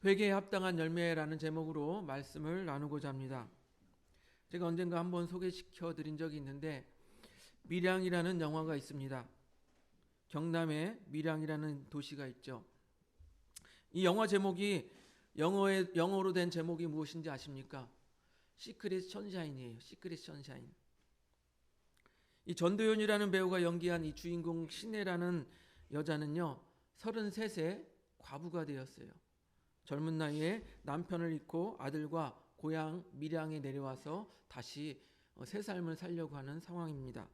회개에 합당한 열매라는 제목으로 말씀을 나누고자 합니다. 제가 언젠가 한번 소개시켜 드린 적이 있는데 밀양이라는 영화가 있습니다. 경남에 밀양이라는 도시가 있죠. 이 영화 제목이 영어로 된 제목이 무엇인지 아십니까? 시크릿 선샤인이에요. 시크릿 선샤인. 이 전도연이라는 배우가 연기한 이 주인공 신혜라는 여자는요, 33세 과부가 되었어요. 젊은 나이에 남편을 잃고 아들과 고향 밀양에 내려와서 다시 새 삶을 살려고 하는 상황입니다.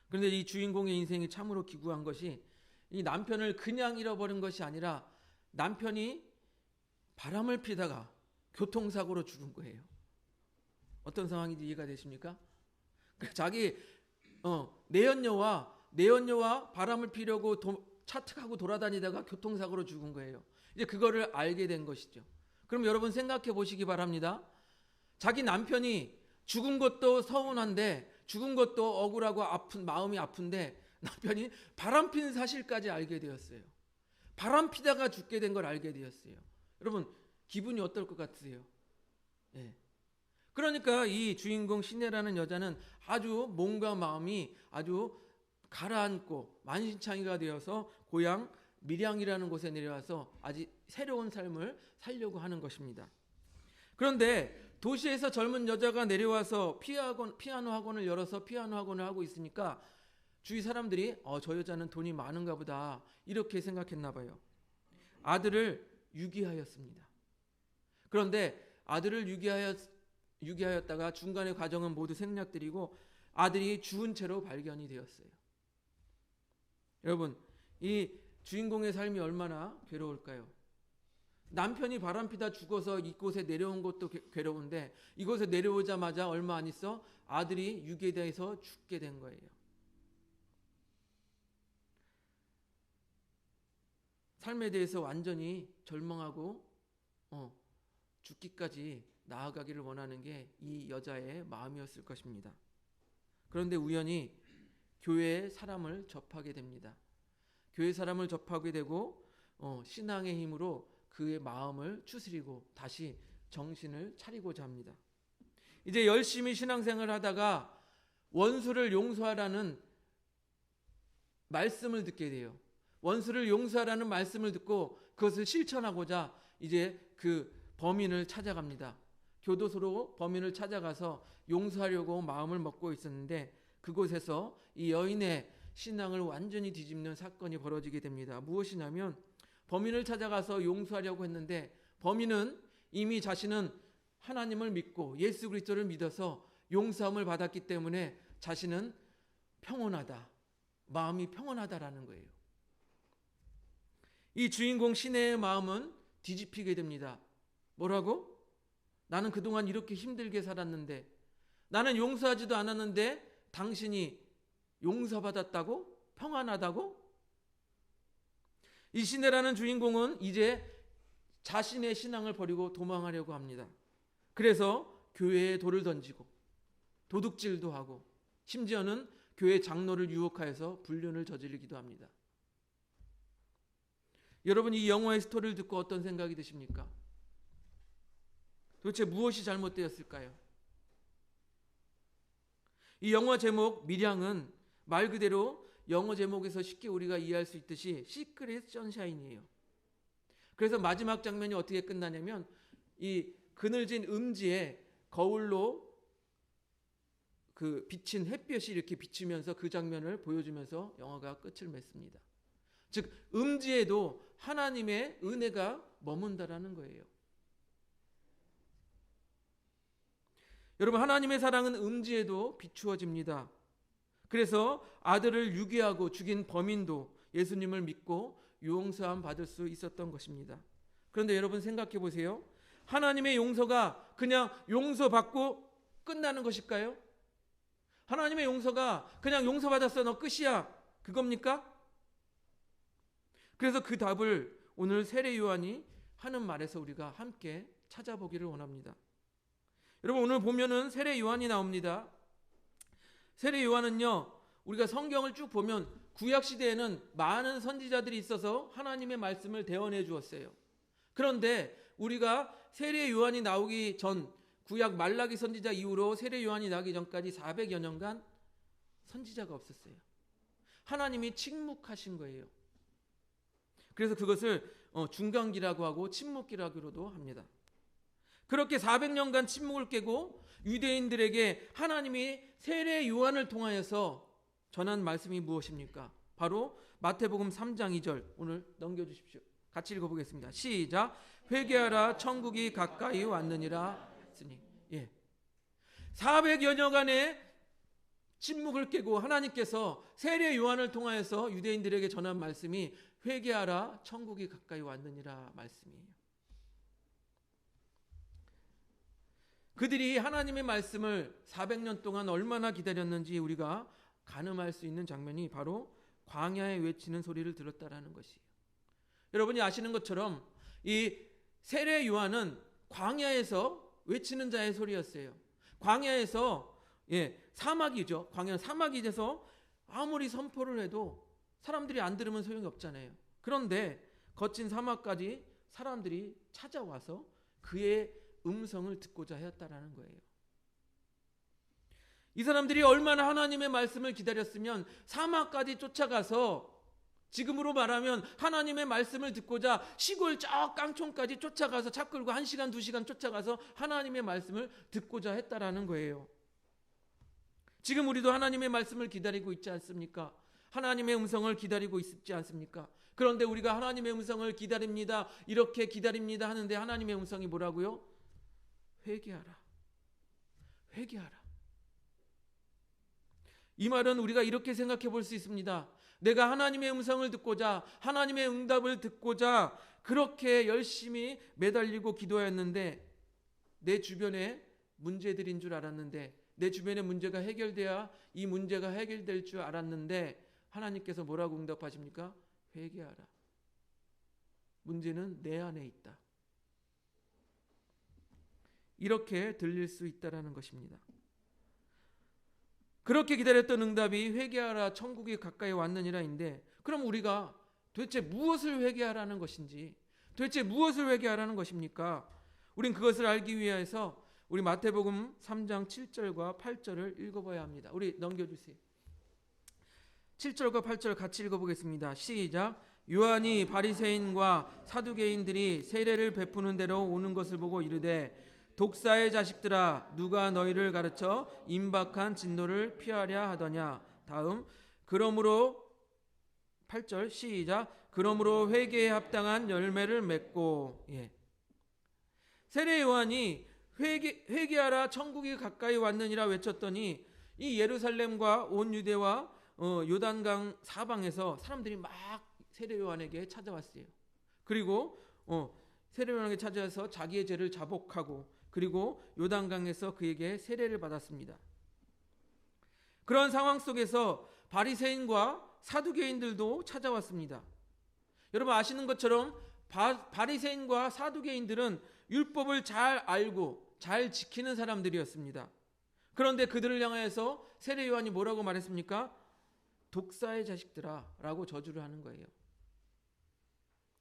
그런데 이 주인공의 인생이 참으로 기구한 것이 이 남편을 그냥 잃어버린 것이 아니라 남편이 바람을 피다가 교통사고로 죽은 거예요. 어떤 상황인지 이해가 되십니까? 자기 내연녀와 바람을 피려고 차트하고 돌아다니다가 교통사고로 죽은 거예요. 이제 그거를 알게 된 것이죠. 그럼 여러분 생각해 보시기 바랍니다. 자기 남편이 죽은 것도 서운한데, 죽은 것도 억울하고 마음이 아픈데 남편이 바람핀 사실까지 알게 되었어요. 바람 피다가 죽게 된 걸 알게 되었어요. 여러분 기분이 어떨 것 같으세요? 예. 그러니까 이 주인공 신혜라는 여자는 아주 몸과 마음이 아주 가라앉고 만신창이가 되어서 고향 밀양이라는 곳에 내려와서 아주 새로운 삶을 살려고 하는 것입니다. 그런데 도시에서 젊은 여자가 내려와서 피아노 학원을 열어서 피아노 학원을 하고 있으니까 주위 사람들이 저 여자는 돈이 많은가 보다 이렇게 생각했나 봐요. 아들을 유기하였습니다. 그런데 아들을 유기하였다가 중간의 과정은 모두 생략드리고 아들이 죽은 채로 발견이 되었어요. 여러분, 이 주인공의 삶이 얼마나 괴로울까요? 남편이 바람피다 죽어서 이곳에 내려온 것도 괴로운데 이곳에 내려오자마자 얼마 안 있어 아들이 유괴돼서 죽게 된 거예요. 삶에 대해서 완전히 절망하고 죽기까지 나아가기를 원하는 게 이 여자의 마음이었을 것입니다. 그런데 우연히 교회에 사람을 접하게 됩니다. 교회 사람을 접하게 되고 신앙의 힘으로 그의 마음을 추스리고 다시 정신을 차리고자 합니다. 이제 열심히 신앙생활을 하다가 원수를 용서하라는 말씀을 듣게 돼요. 원수를 용서하라는 말씀을 듣고 그것을 실천하고자 이제 그 범인을 찾아갑니다. 교도소로 범인을 찾아가서 용서하려고 마음을 먹고 있었는데 그곳에서 이 여인의 신앙을 완전히 뒤집는 사건이 벌어지게 됩니다. 무엇이냐면 범인을 찾아가서 용서하려고 했는데 범인은 이미 자신은 하나님을 믿고 예수 그리스도를 믿어서 용서함을 받았기 때문에 자신은 평온하다, 마음이 평온하다라는 거예요. 이 주인공 신혜의 마음은 뒤집히게 됩니다. 뭐라고? 나는 그동안 이렇게 힘들게 살았는데, 나는 용서하지도 않았는데 당신이 용서받았다고? 평안하다고? 이 신혜라는 주인공은 이제 자신의 신앙을 버리고 도망하려고 합니다. 그래서 교회에 돌을 던지고 도둑질도 하고 심지어는 교회 장로를 유혹하여서 불륜을 저지르기도 합니다. 여러분 이 영화의 스토리를 듣고 어떤 생각이 드십니까? 도대체 무엇이 잘못되었을까요? 이 영화 제목 밀양은 말 그대로 영어 제목에서 쉽게 우리가 이해할 수 있듯이 시크릿 선샤인이에요. 그래서 마지막 장면이 어떻게 끝나냐면 이 그늘진 음지에 거울로 그 비친 햇볕이 이렇게 비치면서 그 장면을 보여주면서 영화가 끝을 맺습니다. 즉 음지에도 하나님의 은혜가 머문다라는 거예요. 여러분 하나님의 사랑은 음지에도 비추어집니다. 그래서 아들을 유기하고 죽인 범인도 예수님을 믿고 용서함 받을 수 있었던 것입니다. 그런데 여러분 생각해 보세요. 하나님의 용서가 그냥 용서받고 끝나는 것일까요? 하나님의 용서가 그냥 용서받았어 너 끝이야 그겁니까? 그래서 그 답을 오늘 세례 요한이 하는 말에서 우리가 함께 찾아보기를 원합니다. 여러분 오늘 보면은 세례 요한이 나옵니다. 세례 요한은요, 우리가 성경을 쭉 보면 구약 시대에는 많은 선지자들이 있어서 하나님의 말씀을 대언해 주었어요. 그런데 우리가 세례 요한이 나오기 전, 구약 말라기 선지자 이후로 세례 요한이 나기 전까지 400여 년간 선지자가 없었어요. 하나님이 침묵하신 거예요. 그래서 그것을 중간기라고 하고 침묵기라고도 합니다. 그렇게 400년간 침묵을 깨고 유대인들에게 하나님이 세례 요한을 통하여서 전한 말씀이 무엇입니까? 바로 마태복음 3장 2절, 오늘 넘겨주십시오. 같이 읽어보겠습니다. 시작. 회개하라, 천국이 가까이 왔느니라 했으니. 400여 년간의 침묵을 깨고 하나님께서 세례 요한을 통하여서 유대인들에게 전한 말씀이 회개하라, 천국이 가까이 왔느니라 말씀이에요. 그들이 하나님의 말씀을 400년 동안 얼마나 기다렸는지 우리가 가늠할 수 있는 장면이 바로 광야에 외치는 소리를 들었다라는 것이에요. 여러분이 아시는 것처럼 이 세례 요한은 광야에서 외치는 자의 소리였어요. 광야에서 사막이죠. 광야는 사막이 돼서 아무리 선포를 해도 사람들이 안 들으면 소용이 없잖아요. 그런데 거친 사막까지 사람들이 찾아와서 그의 음성을 듣고자 하였다라는 거예요. 이 사람들이 얼마나 하나님의 말씀을 기다렸으면 사막까지 쫓아가서, 지금으로 말하면 하나님의 말씀을 듣고자 시골 저 깡촌까지 쫓아가서 차 끌고 1시간 2시간 쫓아가서 하나님의 말씀을 듣고자 했다라는 거예요. 지금 우리도 하나님의 말씀을 기다리고 있지 않습니까? 하나님의 음성을 기다리고 있지 않습니까? 그런데 우리가 하나님의 음성을 기다립니다, 이렇게 기다립니다 하는데 하나님의 음성이 뭐라고요? 회개하라, 회개하라. 이 말은 우리가 이렇게 생각해 볼 수 있습니다. 내가 하나님의 음성을 듣고자, 하나님의 응답을 듣고자 그렇게 열심히 매달리고 기도했는데, 내 주변에 문제들인 줄 알았는데, 내 주변의 문제가 해결돼야 이 문제가 해결될 줄 알았는데 하나님께서 뭐라고 응답하십니까? 회개하라. 문제는 내 안에 있다. 이렇게 들릴 수 있다라는 것입니다. 그렇게 기다렸던 응답이 회개하라, 천국이 가까이 왔느니라인데, 그럼 우리가 도대체 무엇을 회개하라는 것인지, 도대체 무엇을 회개하라는 것입니까? 우린 그것을 알기 위해서 우리 마태복음 3장 7절과 8절을 읽어봐야 합니다. 우리 넘겨주세요. 7절과 8절 같이 읽어보겠습니다. 시작. 요한이 바리새인과 사두개인들이 세례를 베푸는 대로 오는 것을 보고 이르되, 독사의 자식들아, 누가 너희를 가르쳐 임박한 진노를 피하려 하더냐. 다음, 그러므로 8절 시작. 그러므로 회개에 합당한 열매를 맺고. 세례 요한이 회개하라, 천국이 가까이 왔느니라 외쳤더니 이 예루살렘과 온 유대와 요단강 사방에서 사람들이 막 세례 요한에게 찾아왔어요. 그리고 세례 요한에게 찾아와서 자기의 죄를 자복하고, 그리고 요단강에서 그에게 세례를 받았습니다. 그런 상황 속에서 바리새인과 사두개인들도 찾아왔습니다. 여러분 아시는 것처럼 바리새인과 사두개인들은 율법을 잘 알고 잘 지키는 사람들이었습니다. 그런데 그들을 향해서 세례 요한이 뭐라고 말했습니까? 독사의 자식들아 라고 저주를 하는 거예요.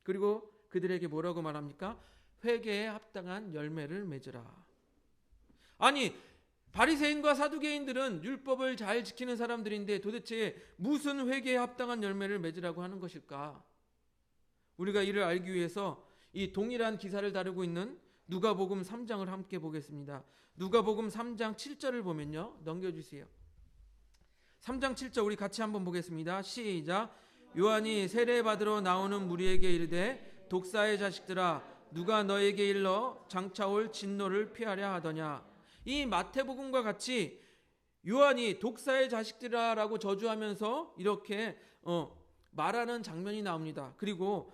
그리고 그들에게 뭐라고 말합니까? 회개에 합당한 열매를 맺으라. 아니, 바리새인과 사두개인들은 율법을 잘 지키는 사람들인데 도대체 무슨 회개에 합당한 열매를 맺으라고 하는 것일까? 우리가 이를 알기 위해서 이 동일한 기사를 다루고 있는 누가복음 3장을 함께 보겠습니다. 누가복음 3장 7절을 보면요, 넘겨주세요. 3장 7절 우리 같이 한번 보겠습니다. 시작. 요한이 세례받으러 나오는 무리에게 이르되, 독사의 자식들아, 누가 너에게 일러 장차 올 진노를 피하려 하더냐. 이 마태복음과 같이 요한이 독사의 자식들아라고 저주하면서 이렇게 말하는 장면이 나옵니다. 그리고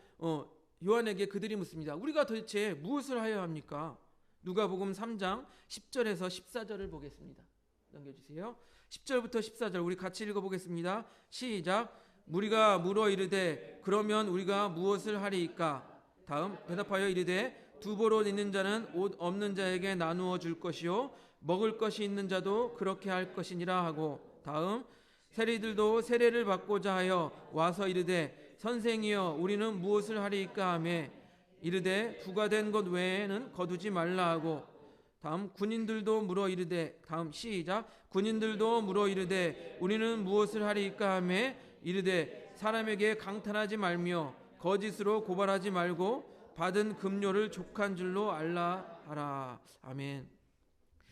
요한에게 그들이 묻습니다. 우리가 도대체 무엇을 하여야 합니까? 누가복음 3장 10절에서 14절을 보겠습니다. 넘겨주세요. 10절부터 14절 우리 같이 읽어보겠습니다. 시작. 무리가 물어 이르되, 그러면 우리가 무엇을 하리이까? 다음, 대답하여 이르되, 두 보롯 있는 자는 옷 없는 자에게 나누어 줄 것이요 먹을 것이 있는 자도 그렇게 할 것이니라 하고. 다음, 세리들도 세례를 받고자 하여 와서 이르되 선생이여 우리는 무엇을 하리이까 하매 이르되 부과된 것 외에는 거두지 말라 하고, 다음, 군인들도 물어 이르되, 다음 시작, 군인들도 물어 이르되 우리는 무엇을 하리이까 하매 이르되 사람에게 강탈하지 말며 거짓으로 고발하지 말고 받은 급료를 족한 줄로 알라 하라. 아멘.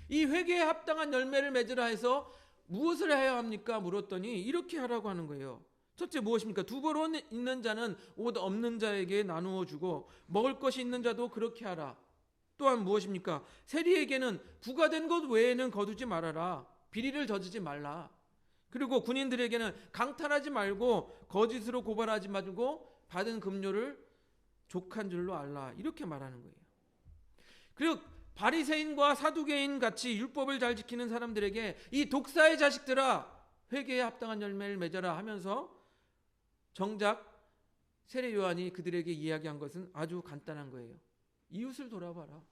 이 회개에 합당한 열매를 맺으라 해서 무엇을 해야 합니까? 물었더니 이렇게 하라고 하는 거예요. 첫째 무엇입니까? 두벌 있는 자는 옷 없는 자에게 나누어 주고 먹을 것이 있는 자도 그렇게 하라. 또한 무엇입니까? 세리에게는 부과된 것 외에는 거두지 말아라. 비리를 저지지 말라. 그리고 군인들에게는 강탈하지 말고 거짓으로 고발하지 말고 받은 급료를 족한 줄로 알라. 이렇게 말하는 거예요. 그리고 바리새인과 사두개인 같이 율법을 잘 지키는 사람들에게 이 독사의 자식들아 회개에 합당한 열매를 맺어라 하면서 정작 세례 요한이 그들에게 이야기한 것은 아주 간단한 거예요. 이웃을 돌아봐라.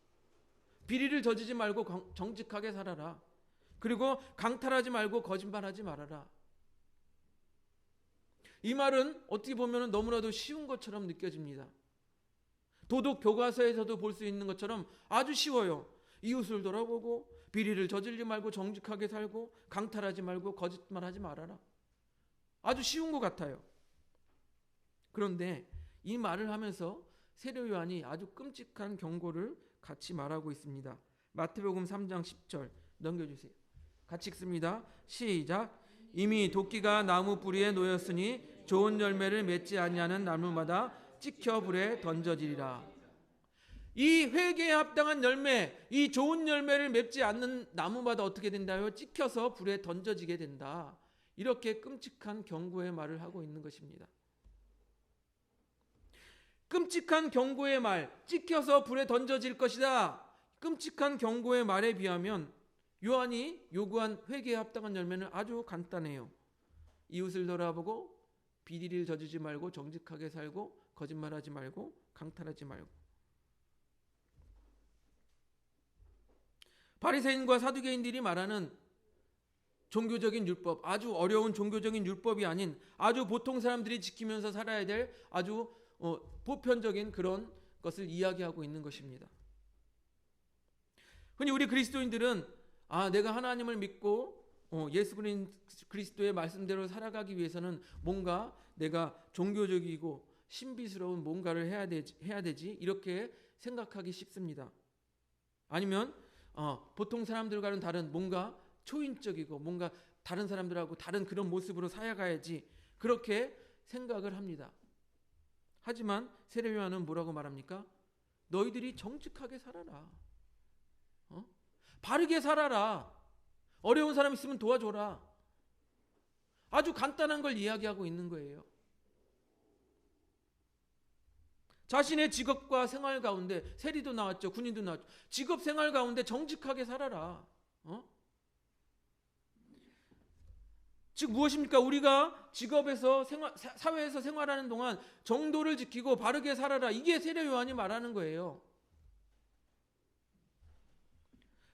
비리를 저지지 말고 정직하게 살아라. 그리고 강탈하지 말고 거짓말하지 말아라. 이 말은 어떻게 보면 너무나도 쉬운 것처럼 느껴집니다. 도덕 교과서에서도 볼 수 있는 것처럼 아주 쉬워요. 이웃을 돌아보고 비리를 저지르지 말고 정직하게 살고 강탈하지 말고 거짓말하지 말아라. 아주 쉬운 것 같아요. 그런데 이 말을 하면서 세례 요한이 아주 끔찍한 경고를 같이 말하고 있습니다. 마태복음 3장 10절 넘겨주세요. 같이 읽습니다. 시작. 이미 도끼가 나무 뿌리에 놓였으니 좋은 열매를 맺지 아니하는 나무마다 찍혀 불에 던져지리라. 이 회개에 합당한 열매, 이 좋은 열매를 맺지 않는 나무마다 어떻게 된다요? 찍혀서 불에 던져지게 된다. 이렇게 끔찍한 경고의 말을 하고 있는 것입니다. 끔찍한 경고의 말, 찍혀서 불에 던져질 것이다. 끔찍한 경고의 말에 비하면 요한이 요구한 회개에 합당한 열매는 아주 간단해요. 이웃을 돌아보고 비리를 저지르지 말고 정직하게 살고 거짓말하지 말고 강탈하지 말고. 바리새인과 사두개인들이 말하는 종교적인 율법, 아주 어려운 종교적인 율법이 아닌 아주 보통 사람들이 지키면서 살아야 될 아주 보편적인 그런 것을 이야기하고 있는 것입니다. 흔히 우리 그리스도인들은 내가 하나님을 믿고 예수 그리스도의 말씀대로 살아가기 위해서는 뭔가 내가 종교적이고 신비스러운 뭔가를 해야 되지 이렇게 생각하기 쉽습니다. 아니면 보통 사람들과는 다른 뭔가 초인적이고 뭔가 다른 사람들하고 다른 그런 모습으로 살아가야지 그렇게 생각을 합니다. 하지만 세례 요한은 뭐라고 말합니까? 너희들이 정직하게 살아라. 바르게 살아라. 어려운 사람 있으면 도와줘라. 아주 간단한 걸 이야기하고 있는 거예요. 자신의 직업과 생활 가운데 세리도 나왔죠. 군인도 나왔죠. 직업 생활 가운데 정직하게 살아라. 즉 무엇입니까? 우리가 직업에서 사회에서 생활하는 동안 정도를 지키고 바르게 살아라. 이게 세례 요한이 말하는 거예요.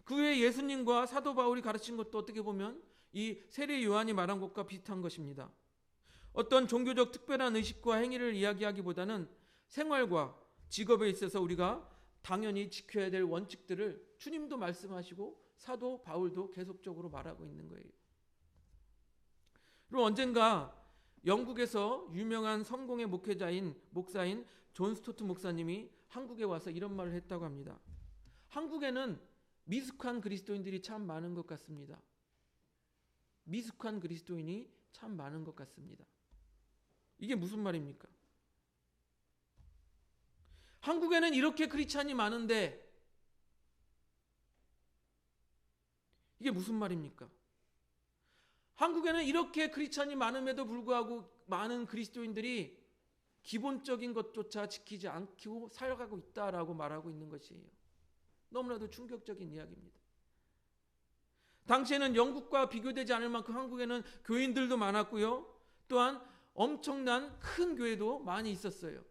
그 외에 예수님과 사도 바울이 가르친 것도 어떻게 보면 이 세례 요한이 말한 것과 비슷한 것입니다. 어떤 종교적 특별한 의식과 행위를 이야기하기보다는 생활과 직업에 있어서 우리가 당연히 지켜야 될 원칙들을 주님도 말씀하시고 사도 바울도 계속적으로 말하고 있는 거예요. 그리고 언젠가 영국에서 유명한 성공의 목사인 존 스토트 목사님이 한국에 와서 이런 말을 했다고 합니다. 한국에는 미숙한 그리스도인들이 참 많은 것 같습니다. 미숙한 그리스도인이 참 많은 것 같습니다. 이게 무슨 말입니까? 한국에는 이렇게 크리스찬이 많은데 이게 무슨 말입니까? 한국에는 이렇게 크리스찬이 많음에도 불구하고 많은 그리스도인들이 기본적인 것조차 지키지 않고 살아가고 있다라고 말하고 있는 것이에요. 너무나도 충격적인 이야기입니다. 당시에는 영국과 비교되지 않을 만큼 한국에는 교인들도 많았고요. 또한 엄청난 큰 교회도 많이 있었어요.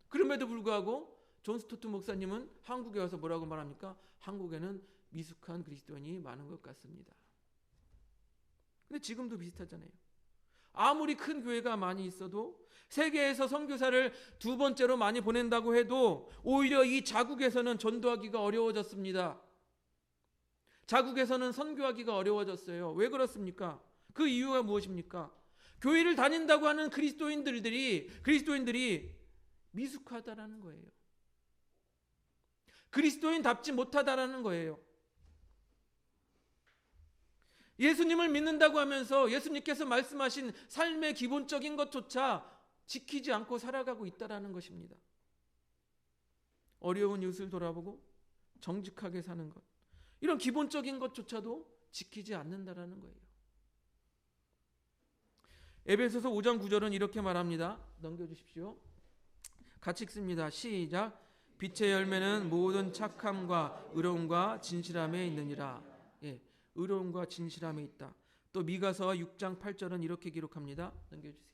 그럼에도 불구하고 존 스토트 목사님은 한국에 와서 뭐라고 말합니까? 한국에는 미숙한 그리스도인이 많은 것 같습니다. 근데 지금도 비슷하잖아요. 아무리 큰 교회가 많이 있어도 세계에서 선교사를 두 번째로 많이 보낸다고 해도 오히려 이 자국에서는 전도하기가 어려워졌습니다. 자국에서는 선교하기가 어려워졌어요. 왜 그렇습니까? 그 이유가 무엇입니까? 교회를 다닌다고 하는 그리스도인들이 미숙하다라는 거예요. 그리스도인답지 못하다라는 거예요. 예수님을 믿는다고 하면서 예수님께서 말씀하신 삶의 기본적인 것조차 지키지 않고 살아가고 있다라는 것입니다. 어려운 이웃을 돌아보고 정직하게 사는 것, 이런 기본적인 것조차도 지키지 않는다라는 거예요. 에베소서 5장 9절은 이렇게 말합니다. 넘겨주십시오. 같이 읽습니다. 시작. 빛의 열매는 모든 착함과 의로움과 진실함에 있느니라. 의로움과 진실함에 있다. 또 미가서 6장 8절은 이렇게 기록합니다. 넘겨주세요.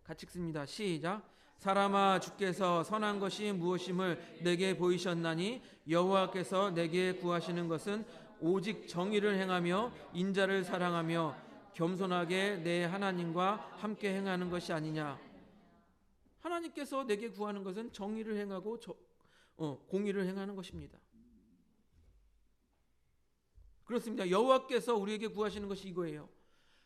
같이 읽습니다. 시작. 사람아, 주께서 선한 것이 무엇임을 내게 보이셨나니 여호와께서 내게 구하시는 것은 오직 정의를 행하며 인자를 사랑하며 겸손하게 내 하나님과 함께 행하는 것이 아니냐. 하나님께서 내게 구하는 것은 정의를 행하고 공의를 행하는 것입니다. 그렇습니다. 여호와께서 우리에게 구하시는 것이 이거예요.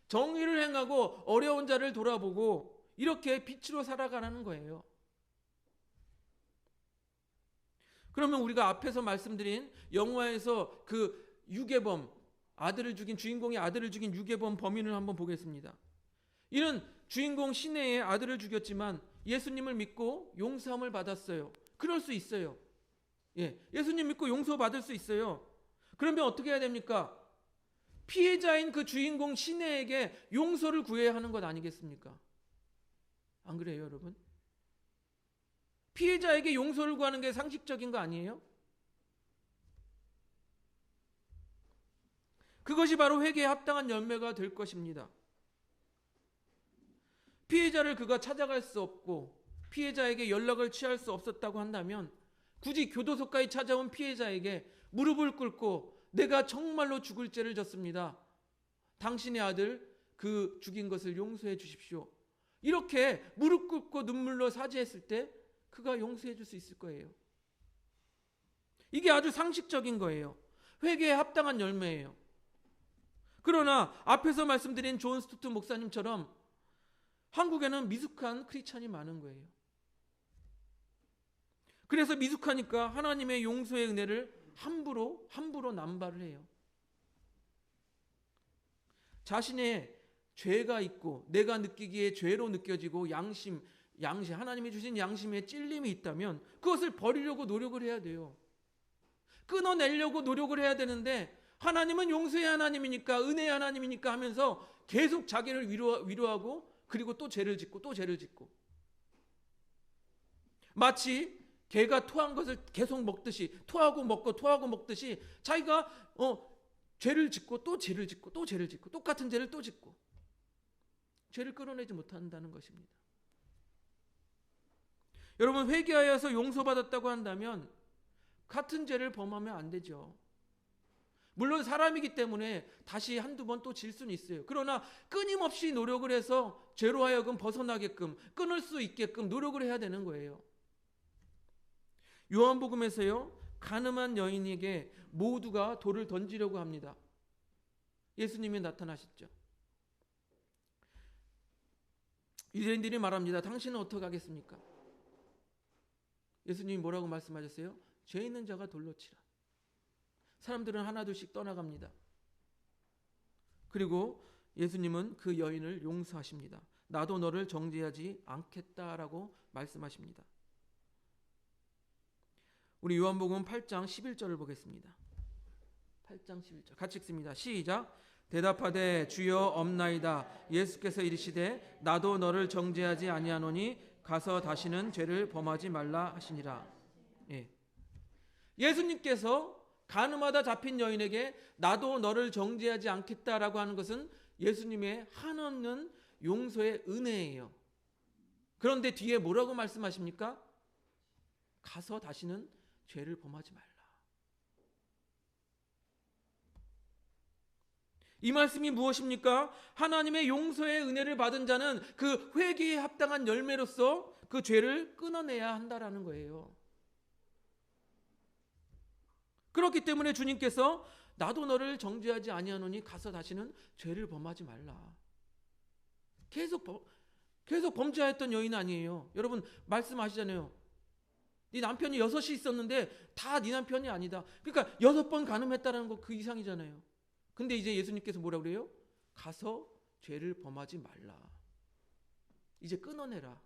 정의를 행하고 어려운 자를 돌아보고 이렇게 빛으로 살아가는 거예요. 그러면 우리가 앞에서 말씀드린 영화에서 그 유괴범, 주인공의 아들을 죽인 유괴범 범인을 한번 보겠습니다. 이는 주인공 시내의 아들을 죽였지만 예수님을 믿고 용서함을 받았어요. 그럴 수 있어요. 예수님 믿고 용서받을 수 있어요. 그러면 어떻게 해야 됩니까? 피해자인 그 주인공 시내에게 용서를 구해야 하는 것 아니겠습니까? 안 그래요, 여러분? 피해자에게 용서를 구하는 게 상식적인 거 아니에요? 그것이 바로 회개에 합당한 열매가 될 것입니다. 피해자를 그가 찾아갈 수 없고 피해자에게 연락을 취할 수 없었다고 한다면 굳이 교도소까지 찾아온 피해자에게 무릎을 꿇고 내가 정말로 죽을 죄를 졌습니다. 당신의 아들 그 죽인 것을 용서해 주십시오. 이렇게 무릎 꿇고 눈물로 사죄했을 때 그가 용서해 줄 수 있을 거예요. 이게 아주 상식적인 거예요. 회개에 합당한 열매예요. 그러나 앞에서 말씀드린 존 스투트 목사님처럼 한국에는 미숙한 크리스찬이 많은 거예요. 그래서 미숙하니까 하나님의 용서의 은혜를 함부로 남발을 해요. 자신의 죄가 있고 내가 느끼기에 죄로 느껴지고 양심 하나님이 주신 양심에 찔림이 있다면 그것을 버리려고 노력을 해야 돼요. 끊어내려고 노력을 해야 되는데 하나님은 용서의 하나님이니까 은혜의 하나님이니까 하면서 계속 자기를 위로하고 그리고 또 죄를 짓고 또 죄를 짓고 마치 개가 토한 것을 계속 먹듯이 토하고 먹듯이 자기가 죄를 짓고 또 죄를 짓고 또 죄를 짓고 똑같은 죄를 또 짓고 죄를 끌어내지 못한다는 것입니다. 여러분, 회개하여서 용서받았다고 한다면 같은 죄를 범하면 안 되죠. 물론 사람이기 때문에 다시 한두 번 또 질 수는 있어요. 그러나 끊임없이 노력을 해서 죄로 하여금 벗어나게끔 끊을 수 있게끔 노력을 해야 되는 거예요. 요한복음에서요, 가늠한 여인에게 모두가 돌을 던지려고 합니다. 예수님이 나타나셨죠. 유대인들이 말합니다. 당신은 어떻게 하겠습니까? 예수님이 뭐라고 말씀하셨어요? 죄 있는 자가 돌로 치라. 사람들은 하나둘씩 떠나갑니다. 그리고 예수님은 그 여인을 용서하십니다. 나도 너를 정죄하지 않겠다라고 말씀하십니다. 우리 요한복음 8장 11절을 보겠습니다. 8장 11절 같이 읽습니다. 시작. 대답하되 주여 없나이다. 예수께서 이르시되 나도 너를 정죄하지 아니하노니 가서 다시는 죄를 범하지 말라 하시니라. 예수님께서 간음하다 잡힌 여인에게 나도 너를 정죄하지 않겠다라고 하는 것은 예수님의 한없는 용서의 은혜예요. 그런데 뒤에 뭐라고 말씀하십니까? 가서 다시는 죄를 범하지 말라. 이 말씀이 무엇입니까? 하나님의 용서의 은혜를 받은 자는 그 회개에 합당한 열매로서 그 죄를 끊어내야 한다라는 거예요. 그렇기 때문에 주님께서 나도 너를 정죄하지 아니하노니 가서 다시는 죄를 범하지 말라. 계속 범죄하였던 여인 아니에요. 여러분 말씀하시잖아요. 네 남편이 6이 있었는데 다 네 남편이 아니다. 그러니까 6번 간음했다는 거 그 이상이잖아요. 근데 이제 예수님께서 뭐라고 그래요? 가서 죄를 범하지 말라. 이제 끊어내라.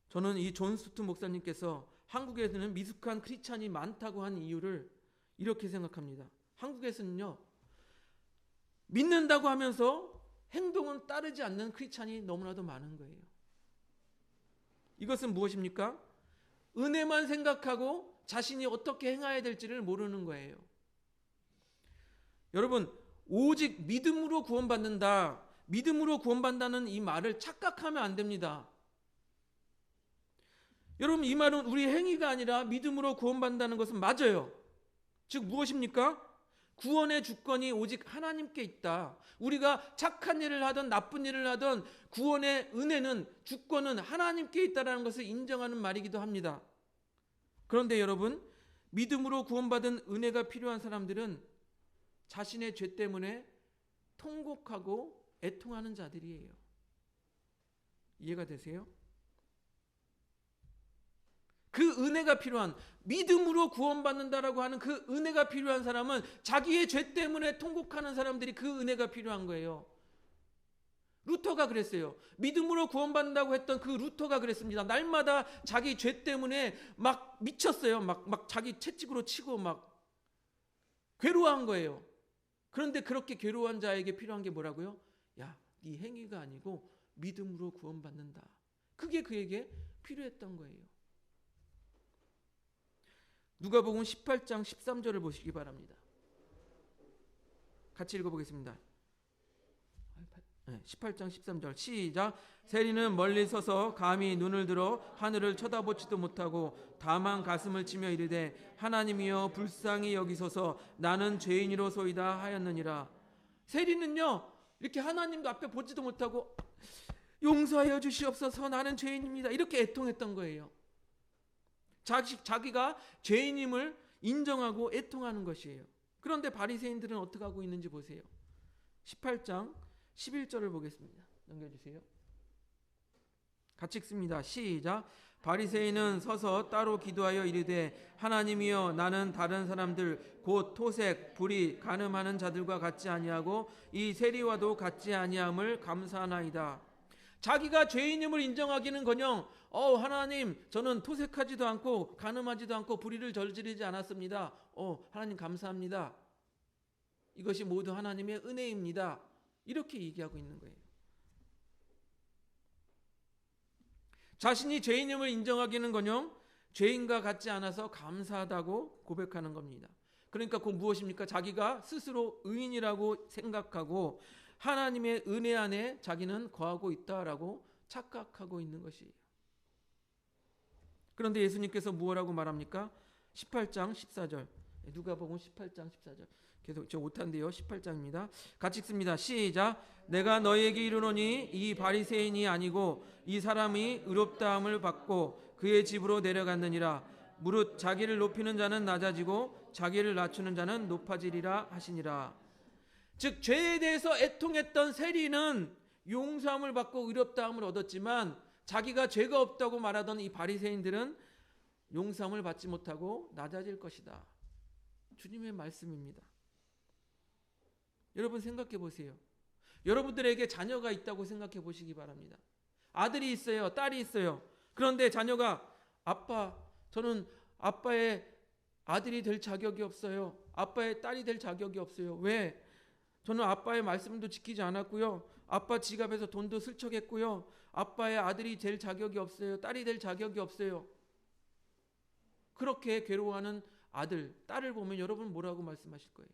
저는 이 존 스투 목사님께서 한국에서는 미숙한 크리스찬이 많다고 한 이유를 이렇게 생각합니다. 한국에서는요, 믿는다고 하면서 행동은 따르지 않는 크리스찬이 너무나도 많은 거예요. 이것은 무엇입니까? 은혜만 생각하고 자신이 어떻게 행해야 될지를 모르는 거예요. 여러분, 오직 믿음으로 구원받는다, 믿음으로 구원받는다는 이 말을 착각하면 안 됩니다. 여러분, 이 말은 우리 행위가 아니라 믿음으로 구원받는다는 것은 맞아요. 즉 무엇입니까? 구원의 주권이 오직 하나님께 있다. 우리가 착한 일을 하든 나쁜 일을 하든 구원의 은혜는, 주권은 하나님께 있다는 것을 인정하는 말이기도 합니다. 그런데 여러분, 믿음으로 구원받은 은혜가 필요한 사람들은 자신의 죄 때문에 통곡하고 애통하는 자들이에요. 이해가 되세요? 그 은혜가 필요한, 믿음으로 구원받는다라고 하는 그 은혜가 필요한 사람은 자기의 죄 때문에 통곡하는 사람들이 그 은혜가 필요한 거예요. 루터가 그랬어요. 믿음으로 구원받는다고 했던 그 루터가 그랬습니다. 날마다 자기 죄 때문에 막 미쳤어요. 막 자기 채찍으로 치고 막 괴로워한 거예요. 그런데 그렇게 괴로워한 자에게 필요한 게 뭐라고요? 야, 네 행위가 아니고 믿음으로 구원받는다. 그게 그에게 필요했던 거예요. 누가복음 18장 13절을 보시기 바랍니다. 같이 읽어보겠습니다. 18장 13절 시작. 세리는 멀리 서서 감히 눈을 들어 하늘을 쳐다보지도 못하고 다만 가슴을 치며 이르되 하나님이여 불쌍히 여기소서 나는 죄인이로소이다 하였느니라. 세리는요 이렇게 하나님도 앞에 보지도 못하고 용서하여 주시옵소서 나는 죄인입니다 이렇게 애통했던 거예요. 자기가 죄인임을 인정하고 애통하는 것이에요. 그런데 바리새인들은 어떻게 하고 있는지 보세요. 18장 11절을 보겠습니다. 넘겨주세요. 같이 읽습니다. 시작. 바리새인은 서서 따로 기도하여 이르되 하나님이여 나는 다른 사람들 곧 토색, 불의, 간음하는 자들과 같지 아니하고 이 세리와도 같지 아니함을 감사하나이다. 자기가 죄인임을 인정하기는커녕 하나님 저는 토색하지도 않고 간음하지도 않고 불의를 저지르지 않았습니다. 하나님 감사합니다. 이것이 모두 하나님의 은혜입니다. 이렇게 얘기하고 있는 거예요. 자신이 죄인임을 인정하기는커녕 죄인과 같지 않아서 감사하다고 고백하는 겁니다. 그러니까 그 무엇입니까? 자기가 스스로 의인이라고 생각하고 하나님의 은혜 안에 자기는 거하고 있다라고 착각하고 있는 것이에요. 그런데 예수님께서 무엇라고 말합니까? 18장 14절. 누가복음 18장 14절. 계속 저 오탄데요. 18장입니다. 같이 읽습니다. 시작. 내가 너희에게 이르노니 이 바리새인이 아니고 이 사람이 의롭다함을 받고 그의 집으로 내려갔느니라. 무릇 자기를 높이는 자는 낮아지고 자기를 낮추는 자는 높아지리라 하시니라. 즉 죄에 대해서 애통했던 세리는 용서함을 받고 의롭다함을 얻었지만 자기가 죄가 없다고 말하던 이 바리새인들은 용서함을 받지 못하고 낮아질 것이다. 주님의 말씀입니다. 여러분 생각해 보세요. 여러분들에게 자녀가 있다고 생각해 보시기 바랍니다. 아들이 있어요. 딸이 있어요. 그런데 자녀가 아빠, 저는 아빠의 아들이 될 자격이 없어요. 아빠의 딸이 될 자격이 없어요. 왜? 저는 아빠의 말씀도 지키지 않았고요. 아빠 지갑에서 돈도 슬쩍했고요. 아빠의 아들이 될 자격이 없어요. 딸이 될 자격이 없어요. 그렇게 괴로워하는 아들, 딸을 보면 여러분 뭐라고 말씀하실 거예요?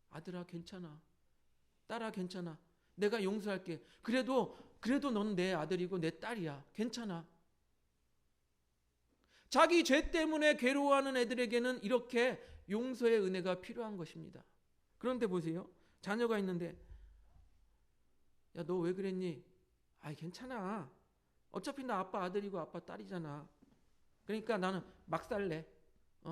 아들아 괜찮아. 딸아 괜찮아. 내가 용서할게. 그래도 너는 내 아들이고 내 딸이야. 괜찮아. 자기 죄 때문에 괴로워하는 애들에게는 이렇게 용서의 은혜가 필요한 것입니다. 그런데 보세요. 자녀가 있는데 야, 너 왜 그랬니? 아이, 괜찮아. 어차피 나 아빠 아들이고 아빠 딸이잖아. 그러니까 나는 막 살래.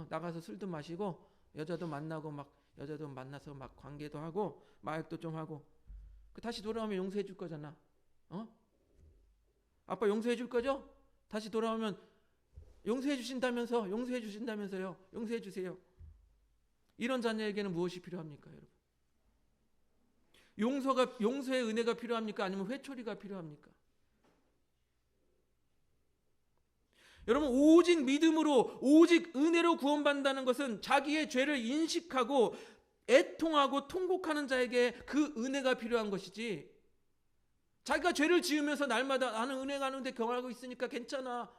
나가서 술도 마시고 여자도 만나고 막 여자도 만나서 막 관계도 하고 마약도 좀 하고 다시 돌아오면 용서해 줄 거잖아. 아빠 용서해 줄 거죠? 다시 돌아오면 용서해 주신다면서요. 용서해 주세요. 이런 자녀에게는 무엇이 필요합니까, 여러분? 용서의 은혜가 필요합니까? 아니면 회초리가 필요합니까? 여러분, 오직 믿음으로, 오직 은혜로 구원받는다는 것은 자기의 죄를 인식하고 애통하고 통곡하는 자에게 그 은혜가 필요한 것이지, 자기가 죄를 지으면서 날마다 나는 은혜 가는데 경험하고 있으니까 괜찮아,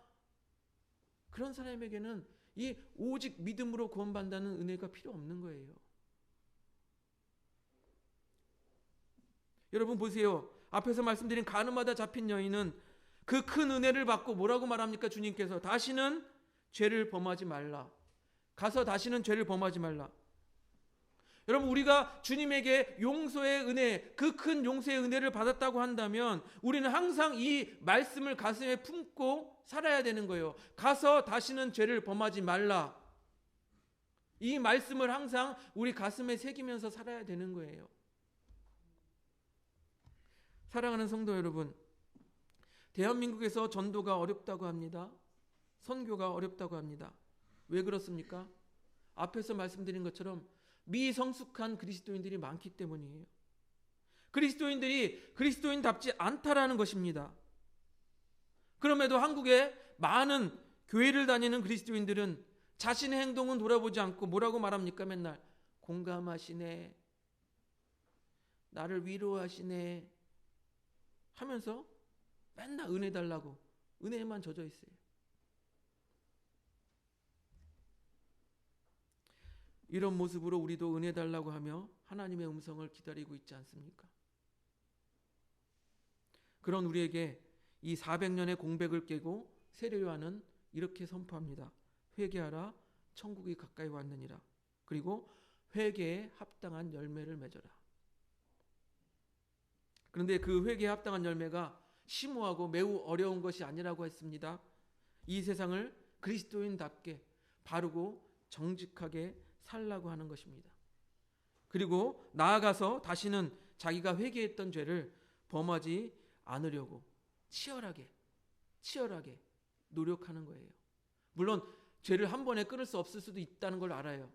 그런 사람에게는 이 오직 믿음으로 구원받는다는 은혜가 필요 없는 거예요. 여러분 보세요. 앞에서 말씀드린 가늠하다 잡힌 여인은 그 큰 은혜를 받고 뭐라고 말합니까? 주님께서 다시는 죄를 범하지 말라. 가서 다시는 죄를 범하지 말라. 여러분, 우리가 주님에게 용서의 은혜, 그 큰 용서의 은혜를 받았다고 한다면 우리는 항상 이 말씀을 가슴에 품고 살아야 되는 거예요. 가서 다시는 죄를 범하지 말라. 이 말씀을 항상 우리 가슴에 새기면서 살아야 되는 거예요. 사랑하는 성도 여러분, 대한민국에서 전도가 어렵다고 합니다. 선교가 어렵다고 합니다. 왜 그렇습니까? 앞에서 말씀드린 것처럼 미성숙한 그리스도인들이 많기 때문이에요. 그리스도인들이 그리스도인답지 않다라는 것입니다. 그럼에도 한국의 많은 교회를 다니는 그리스도인들은 자신의 행동은 돌아보지 않고 뭐라고 말합니까? 맨날 공감하시네, 나를 위로하시네 하면서 맨날 은혜 달라고 은혜에만 젖어 있어요. 이런 모습으로 우리도 은혜 달라고 하며 하나님의 음성을 기다리고 있지 않습니까? 그런 우리에게 이 400년의 공백을 깨고 세례요한은 이렇게 선포합니다. 회개하라, 천국이 가까이 왔느니라. 그리고 회개에 합당한 열매를 맺어라. 그런데 그 회개에 합당한 열매가 심오하고 매우 어려운 것이 아니라고 했습니다. 이 세상을 그리스도인답게 바르고 정직하게 살라고 하는 것입니다. 그리고 나아가서 다시는 자기가 회개했던 죄를 범하지 않으려고 치열하게 노력하는 거예요. 물론 죄를 한 번에 끊을 수 없을 수도 있다는 걸 알아요.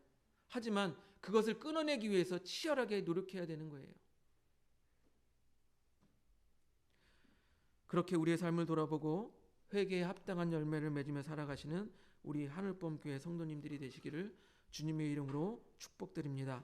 하지만 그것을 끊어내기 위해서 치열하게 노력해야 되는 거예요. 그렇게 우리의 삶을 돌아보고 회개에 합당한 열매를 맺으며 살아가시는 우리 하늘봄 교회 성도님들이 되시기를 주님의 이름으로 축복드립니다.